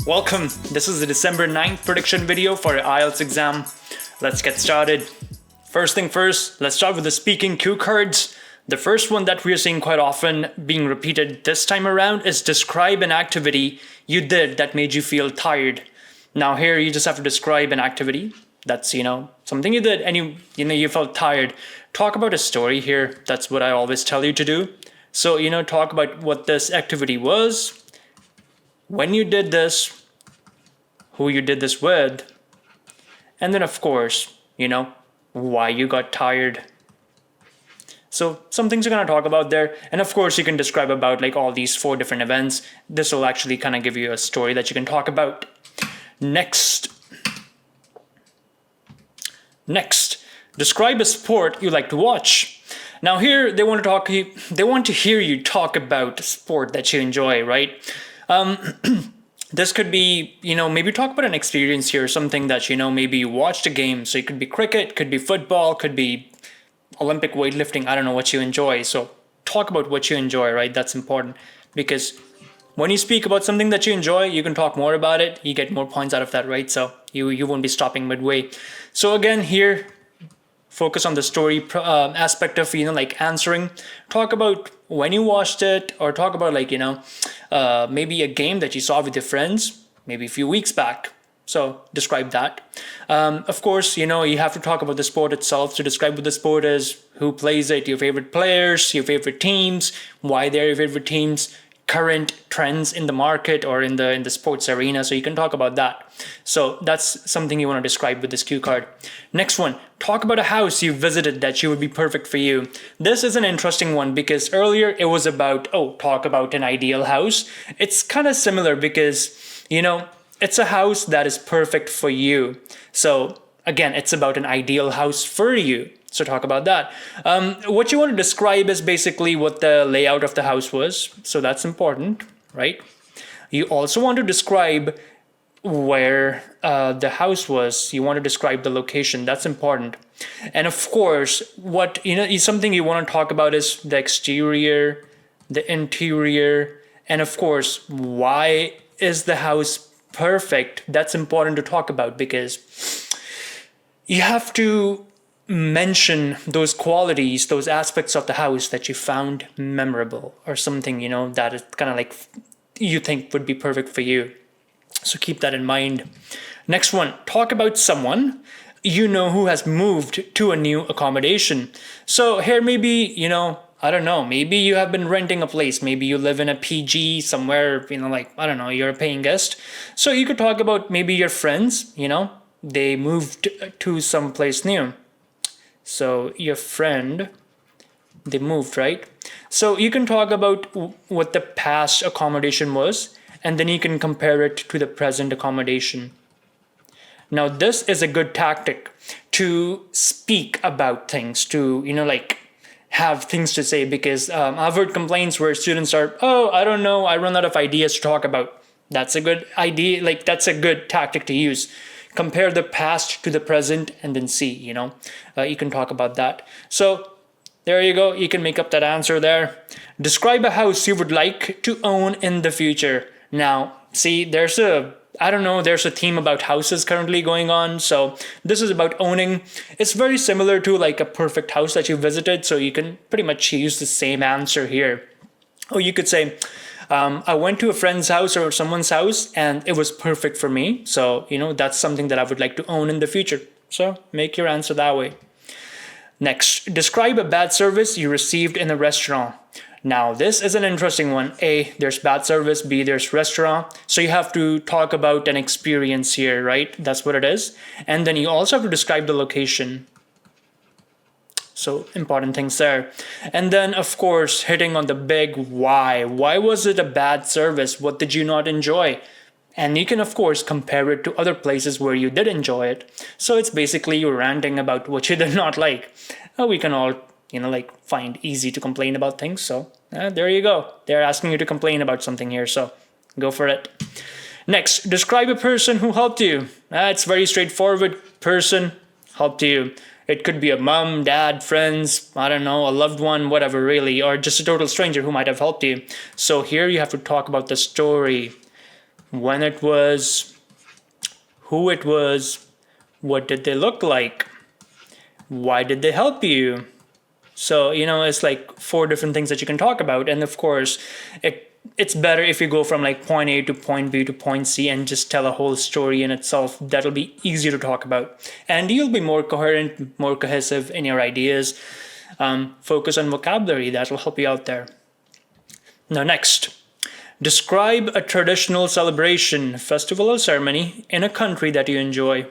Welcome. This is the December 9th prediction video for your IELTS exam. Let's get started. First thing first, let's start with the speaking cue cards. The first one that we are seeing quite often being repeated this time around is describe an activity you did that made you feel tired. Now here you just have to describe an activity that's, something you did and you felt tired. Talk about a story here. That's what I always tell you to do. So, talk about what this activity was, when you did this, who you did this with, and then of course, why you got tired. So some things you're going to talk about there. And of course, you can describe about like all these 4 different events. This will actually kind of give you a story that you can talk about. Next, describe a sport you like to watch. Now here they want to hear you talk about a sport that you enjoy, right? This could be, maybe talk about an experience here, something that, maybe you watched a game. So it could be cricket, could be football, could be Olympic weightlifting. I don't know what you enjoy. So talk about what you enjoy, right? That's important because when you speak about something that you enjoy, you can talk more about it. You get more points out of that, right? So you won't be stopping midway. So again, here, focus on the story aspect of, like answering. Talk about when you watched it, or talk about like, maybe a game that you saw with your friends, maybe a few weeks back. So describe that. Of course, you have to talk about the sport itself. So describe what the sport is, who plays it, your favorite players, your favorite teams, why they're your favorite teams, current trends in the market or in the sports arena. So you can talk about that. So that's something you want to describe with this cue card. Next one, talk about a house you visited that would be perfect for you. This is an interesting one because earlier it was about, talk about an ideal house. It's kind of similar because, it's a house that is perfect for you. So again, it's about an ideal house for you. So talk about that. What you want to describe is basically what the layout of the house was. So that's important, right? You also want to describe where the house was. You want to describe the location. That's important. And of course, what something you want to talk about is the exterior, the interior, and of course, why is the house perfect? That's important to talk about because you have to mention those qualities, those aspects of the house that you found memorable or something, that is kind of like you think would be perfect for you. So keep that in mind. Next one, talk about someone who has moved to a new accommodation. So here maybe, I don't know, maybe you have been renting a place. Maybe you live in a PG somewhere, I don't know, you're a paying guest. So you could talk about maybe your friends, they moved to some place new. So your friend, they moved, right? So you can talk about what the past accommodation was, and then you can compare it to the present accommodation. Now, this is a good tactic to speak about things, to, have things to say, because I've heard complaints where students are, I don't know, I run out of ideas to talk about. That's a good idea. That's a good tactic to use. Compare the past to the present and then see, you can talk about that. So there you go. You can make up that answer there. Describe a house you would like to own in the future. Now, see, there's a theme about houses currently going on. So this is about owning. It's very similar to like a perfect house that you visited. So you can pretty much use the same answer here. Or you could say, I went to a friend's house or someone's house and it was perfect for me. So, that's something that I would like to own in the future. So make your answer that way. Next, describe a bad service you received in a restaurant. Now, this is an interesting one. A, there's bad service. B, there's restaurant. So you have to talk about an experience here, right? That's what it is. And then you also have to describe the location. So important things there. And then, of course, hitting on the big why. Why was it a bad service? What did you not enjoy? And you can, of course, compare it to other places where you did enjoy it. So it's basically you ranting about what you did not like. We can all, find easy to complain about things. So there you go. They're asking you to complain about something here. So go for it. Next, describe a person who helped you. It's very straightforward. Person helped you. It could be a mom, dad, friends, I don't know, a loved one, whatever really, or just a total stranger who might have helped you. So here you have to talk about the story. when it was, who it was, what did they look like, why did they help you? So, it's like 4 different things that you can talk about. And of course, it's better if you go from like point A to point B to point C and just tell a whole story in itself. That'll be easier to talk about. And you'll be more coherent, more cohesive in your ideas. Focus on vocabulary. That'll help you out there. Now, next. Describe a traditional celebration, festival, or ceremony in a country that you enjoy.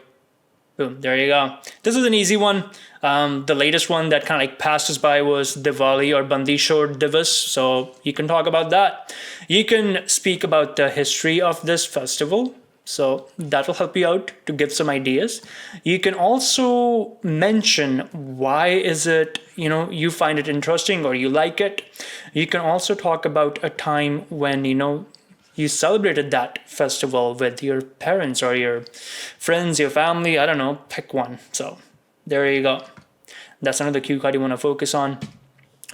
Boom, there you go. This is an easy one. The latest one that kind of like passed us by was Diwali or Bandi Chhod Divas. So you can talk about that. You can speak about the history of this festival. So that'll help you out to give some ideas. You can also mention why is it, you find it interesting or you like it. You can also talk about a time when, you celebrated that festival with your parents or your friends, your family, I don't know, pick one. So there you go. That's another cue card you want to focus on.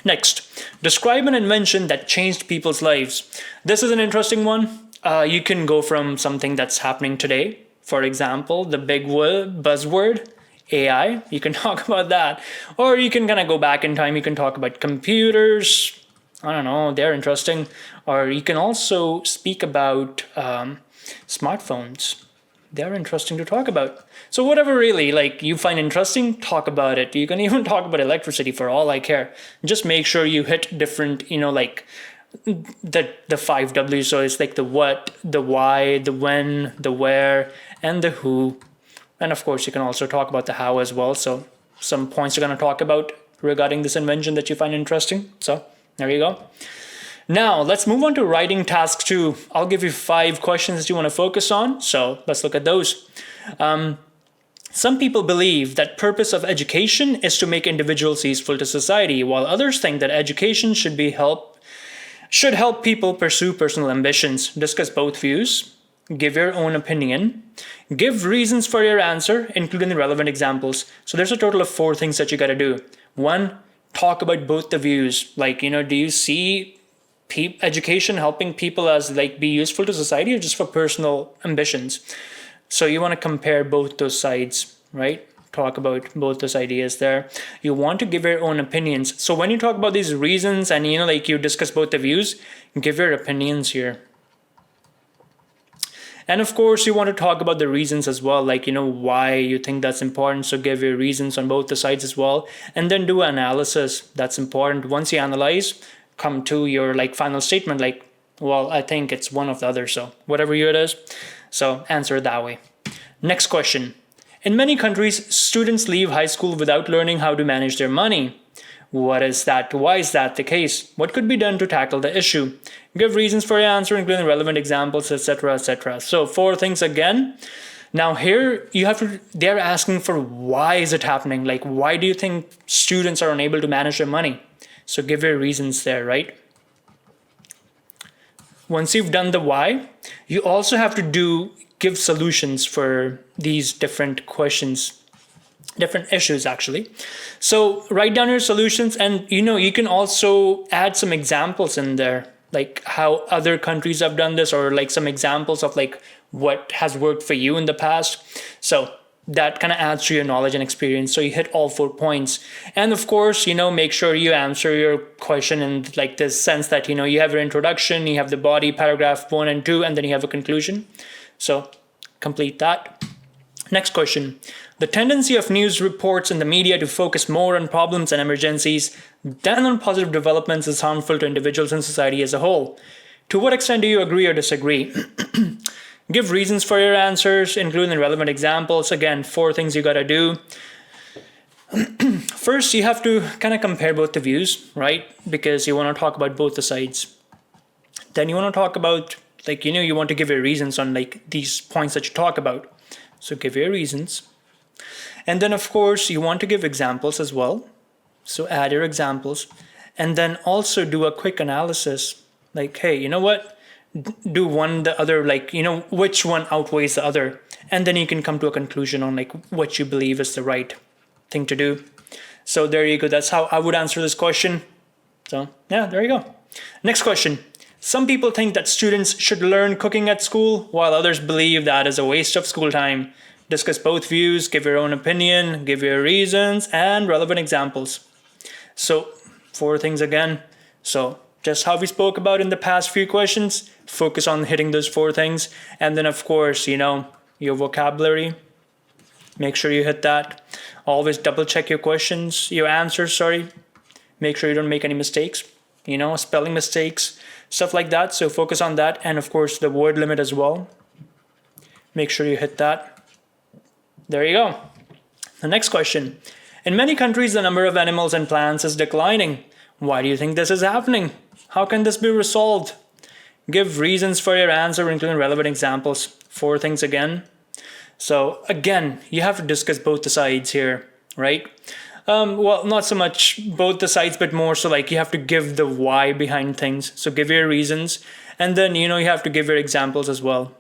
Next, describe an invention that changed people's lives. This is an interesting one. You can go from something that's happening today. For example, the big buzzword, AI. You can talk about that. Or you can kind of go back in time. You can talk about computers. I don't know, they're interesting. Or you can also speak about smartphones. They're interesting to talk about. So whatever really like you find interesting, talk about it. You can even talk about electricity for all I care. Just make sure you hit different, like the 5 W's. So it's like the what, the why, the when, the where, and the who. And of course, you can also talk about the how as well. So some points you're going to talk about regarding this invention that you find interesting. So there you go. Now, let's move on to writing task 2. I'll give you 5 questions that you want to focus on. So let's look at those. Some people believe that purpose of education is to make individuals useful to society, while others think that education should help people pursue personal ambitions. Discuss both views. Give your own opinion. Give reasons for your answer, including the relevant examples. So there's a total of 4 things that you got to do. 1, talk about both the views. Like, do you see education helping people as like be useful to society or just for personal ambitions? So you want to compare both those sides, right? Talk about both those ideas there. You want to give your own opinions. So when you talk about these reasons and, like you discuss both the views, give your opinions here. And of course, you want to talk about the reasons as well, like, why you think that's important. So give your reasons on both the sides as well. And then do analysis. That's important. Once you analyze, come to your like final statement, like, well, I think it's one of the other. So whatever it is. So answer it that way. Next question. In many countries, students leave high school without learning how to manage their money. What is that? Why is that the case? What could be done to tackle the issue? Give reasons for your answer, including relevant examples, etc., etc. So 4 things again. Now here they're asking for why is it happening? Like, why do you think students are unable to manage their money? So give your reasons there, right? Once you've done the why, you also have to give solutions for these different questions, different issues actually. So write down your solutions, and you can also add some examples in there, like how other countries have done this, or like some examples of like what has worked for you in the past. So that kind of adds to your knowledge and experience. So you hit all 4 points. And of course, make sure you answer your question in like this sense that, you have your introduction, you have the body, paragraph 1 and 2, and then you have a conclusion. So complete that. Next question. The tendency of news reports in the media to focus more on problems and emergencies than on positive developments is harmful to individuals and society as a whole. To what extent do you agree or disagree? Give reasons for your answers, including relevant examples. Again, 4 things you got to do. First, you have to kind of compare both the views, right? Because you want to talk about both the sides. Then you want to talk about, like, you want to give your reasons on like these points that you talk about. So give your reasons. And then, of course, you want to give examples as well. So add your examples. And then also do a quick analysis. Like, hey, you know what? Do one the other, like, which one outweighs the other. And then you can come to a conclusion on like what you believe is the right thing to do. So there you go. That's how I would answer this question. So yeah, there you go. Next question. Some people think that students should learn cooking at school, while others believe that is a waste of school time. Discuss both views, give your own opinion, give your reasons, and relevant examples. So, 4 things again. So, just how we spoke about in the past few questions, focus on hitting those 4 things. And then, of course, your vocabulary. Make sure you hit that. Always double check your answers, Make sure you don't make any mistakes, spelling mistakes, stuff like that. So focus on that. And of course, the word limit as well. Make sure you hit that. There you go. The next question. In many countries, the number of animals and plants is declining. Why do you think this is happening? How can this be resolved? Give reasons for your answer, including relevant examples. 4 things again. So again, you have to discuss both the sides here, right? Well, not so much both the sides, but more so like you have to give the why behind things. So give your reasons, and then, you have to give your examples as well.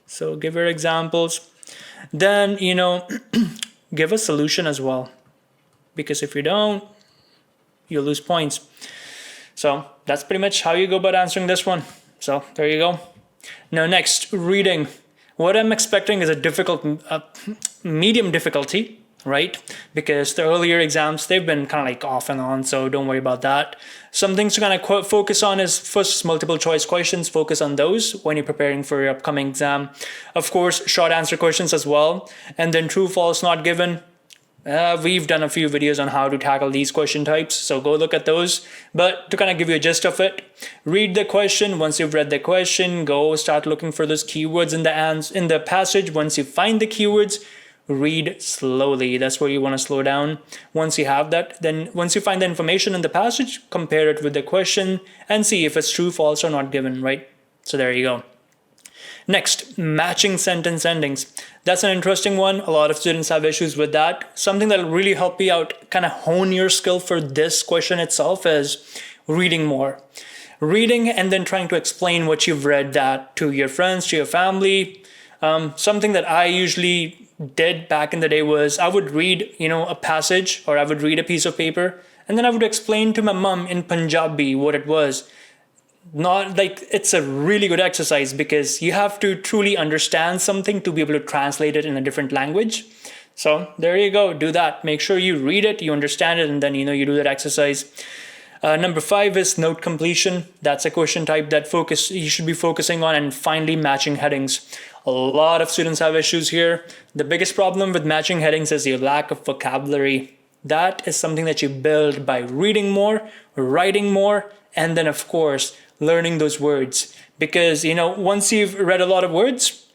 So give your examples. Then, give a solution as well. Because if you don't, you'll lose points. So that's pretty much how you go about answering this one. So there you go. Now next, reading. What I'm expecting is a medium difficulty, right? Because the earlier exams, they've been kind of like off and on, so don't worry about that. Some things to kind of focus on is first multiple choice questions. Focus on those when you're preparing for your upcoming exam. Of course, short answer questions as well. And then true, false, not given. We've done a few videos on how to tackle these question types, so go look at those. But to kind of give you a gist of it, read the question. Once you've read the question, go start looking for those keywords in the passage. Once you find the keywords, read slowly. That's where you want to slow down. Once you have that, then once you find the information in the passage, compare it with the question and see if it's true, false, or not given, right? So there you go. Next, matching sentence endings. That's an interesting one. A lot of students have issues with that. Something that will really help you out, kind of hone your skill for this question itself, is reading more. Reading and then trying to explain what you've read that to your friends, to your family. Something that I usually did back in the day was I would read, a passage, or I would read a piece of paper, and then I would explain to my mom in Punjabi what it was. Not like it's a really good exercise because you have to truly understand something to be able to translate it in a different language. So there you go. Do that. Make sure you read it, you understand it, and then you do that exercise. Number 5 is note completion. That's a question type that you should be focusing on, and finally matching headings. A lot of students have issues here. The biggest problem with matching headings is your lack of vocabulary. That is something that you build by reading more, writing more, and then of course learning those words. Because once you've read a lot of words,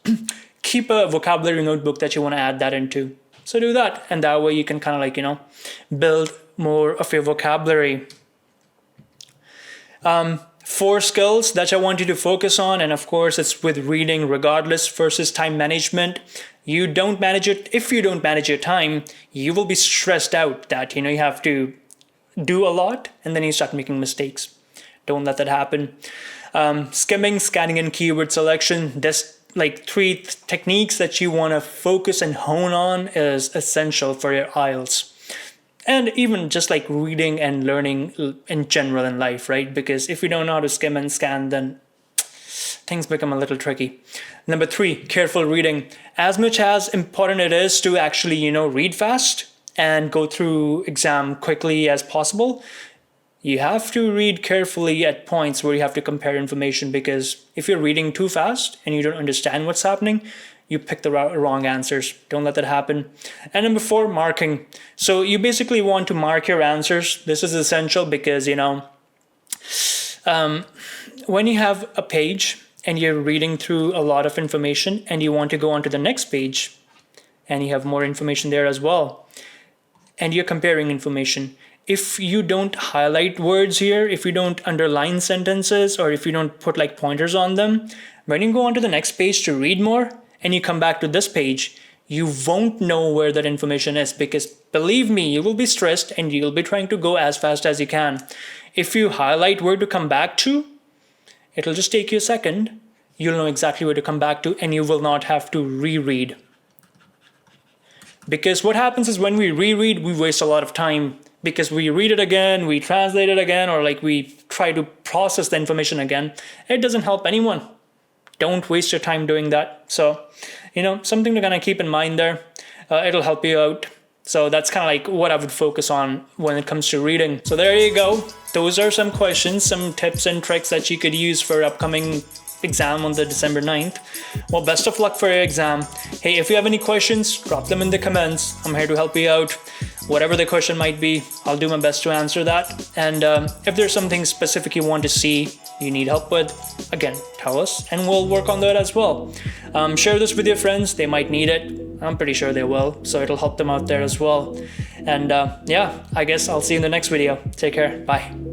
keep a vocabulary notebook that you want to add that into. So do that, and that way you can kind of build more of your vocabulary. 4 skills that I want you to focus on, and of course it's with reading regardless versus time management. You don't manage it. If you don't manage your time, you will be stressed out that you have to do a lot, and then you start making mistakes. Don't let that happen. Skimming, scanning, and keyword selection. There's 3 techniques that you want to focus and hone on is essential for your IELTS. And even just reading and learning in general in life, right? Because if you don't know how to skim and scan, then things become a little tricky. Number 3, careful reading. As much as important it is to actually, read fast and go through exam quickly as possible, you have to read carefully at points where you have to compare information, because if you're reading too fast and you don't understand what's happening, you pick the wrong answers. Don't let that happen. And number 4, marking. So you basically want to mark your answers. This is essential because, when you have a page and you're reading through a lot of information and you want to go on to the next page and you have more information there as well, and you're comparing information, if you don't highlight words here, if you don't underline sentences, or if you don't put pointers on them, when you go on to the next page to read more and you come back to this page, you won't know where that information is, because believe me, you will be stressed and you'll be trying to go as fast as you can. If you highlight where to come back to, it'll just take you a second. You'll know exactly where to come back to, and you will not have to reread. Because what happens is when we reread, we waste a lot of time because we read it again, we translate it again, or like we try to process the information again, it doesn't help anyone. Don't waste your time doing that. So, something to kind of keep in mind there. It'll help you out. So that's kind of like what I would focus on when it comes to reading. So there you go. Those are some questions, some tips and tricks that you could use for upcoming exam on the December 9th. Well, best of luck for your exam. Hey, if you have any questions, drop them in the comments. I'm here to help you out. Whatever the question might be, I'll do my best to answer that. And if there's something specific you want to see, you need help with, again, tell us and we'll work on that as well. Share this with your friends. They might need it. I'm pretty sure they will. So it'll help them out there as well. And yeah, I guess I'll see you in the next video. Take care. Bye.